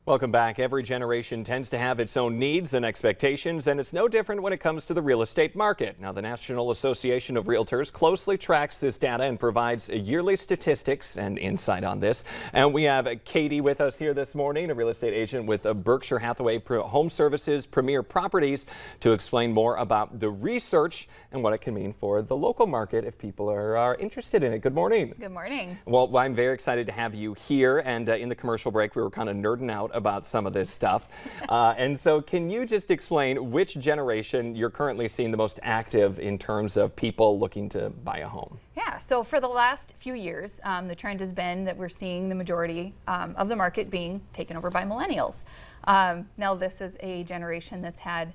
Welcome back. Every generation tends to have its own needs and expectations, and it's no different when it comes to the real estate market. Now, the National Association of REALTORS closely tracks this data and provides yearly statistics and insight on this. And we have Katie with us here this morning, a real estate agent with Berkshire Hathaway Home Services Premier Properties, to explain more about the research and what it can mean for the local market if people are interested in it. Good morning. Good morning. Well, I'm very excited to have you here. And in the commercial break, we were kind of nerding out about some of this stuff. And so can you just explain which generation you're currently seeing the most active in terms of people looking to buy a home? Yeah, so for the last few years, the trend has been that we're seeing the majority of the market being taken over by millennials. Now, this is a generation that's had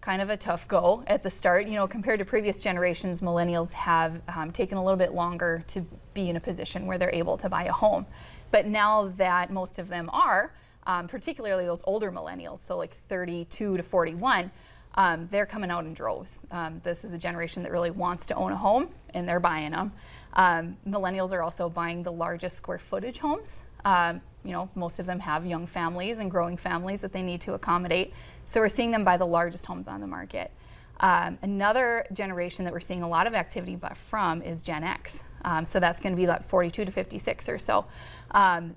kind of a tough go at the start. You know, compared to previous generations, millennials have taken a little bit longer to be in a position where they're able to buy a home. But now that most of them are, particularly those older millennials, so like 32 to 41, they're coming out in droves. This is a generation that really wants to own a home, and they're buying them. Millennials are also buying the largest square footage homes. You know, most of them have young families and growing families that they need to accommodate. So we're seeing them buy the largest homes on the market. Another generation that we're seeing a lot of activity from is Gen X. So that's going to be like 42 to 56 or so.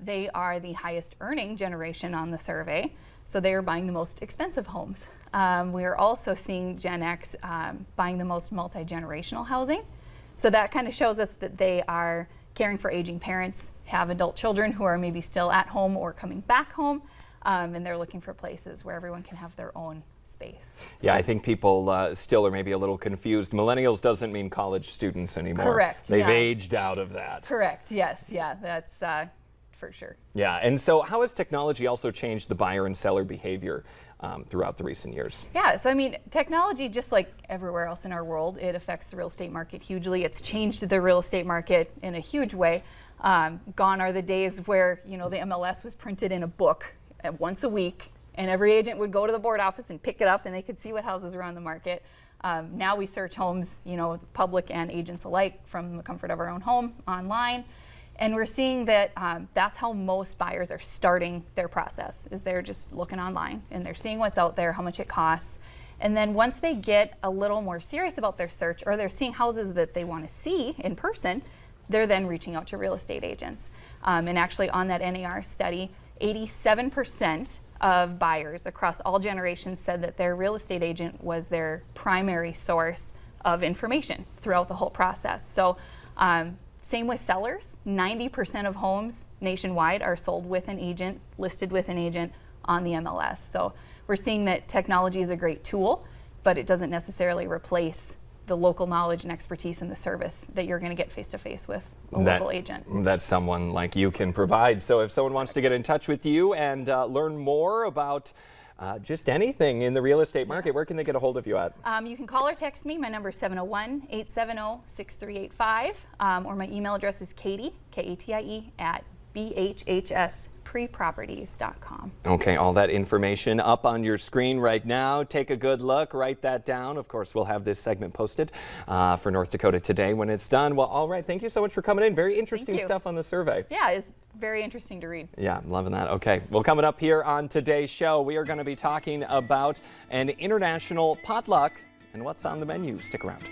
They are the highest earning generation on the survey, so they are buying the most expensive homes. We are also seeing Gen X buying the most multi-generational housing. So that kind of shows us that they are caring for aging parents, have adult children who are maybe still at home or coming back home, and they're looking for places where everyone can have their own space. Yeah, I think people still are maybe a little confused. Millennials doesn't mean college students anymore. Correct. They've aged out of that. Correct. Yes. Yeah, that's for sure. Yeah, and so how has technology also changed the buyer and seller behavior throughout the recent years? Yeah, so I mean, technology, just like everywhere else in our world, it affects the real estate market hugely. It's changed the real estate market in a huge way. Gone are the days where, you know, the MLS was printed in a book once a week, and every agent would go to the board office and pick it up, and they could see what houses were on the market. Now we search homes, you know, public and agents alike, from the comfort of our own home online. And we're seeing that that's how most buyers are starting their process, is they're just looking online and they're seeing what's out there, how much it costs. And then once they get a little more serious about their search, or they're seeing houses that they want to see in person, they're then reaching out to real estate agents. And actually on that NAR study, 87% of buyers across all generations said that their real estate agent was their primary source of information throughout the whole process. So same with sellers. 90% of homes nationwide are sold with an agent, listed with an agent on the MLS. So we're seeing that technology is a great tool, but it doesn't necessarily replace the local knowledge and expertise and the service that you're going to get face-to-face with a local agent. That someone like you can provide. So if someone wants to get in touch with you and learn more about just anything in the real estate market, where can they get a hold of you at? You can call or text me. My number is 701-870-6385, or my email address is Katie, K-A-T-I-E, at bhhspreproperties.com. Okay, all that information up on your screen right now. Take a good look, write that down. Of course, we'll have this segment posted for North Dakota Today when it's done. Well, all right, thank you so much for coming in. Very interesting stuff on the survey. Yeah, it's very interesting to read. Yeah, I'm loving that. Okay, well, coming up here on today's show, we are going to be talking about an international potluck and what's on the menu. Stick around.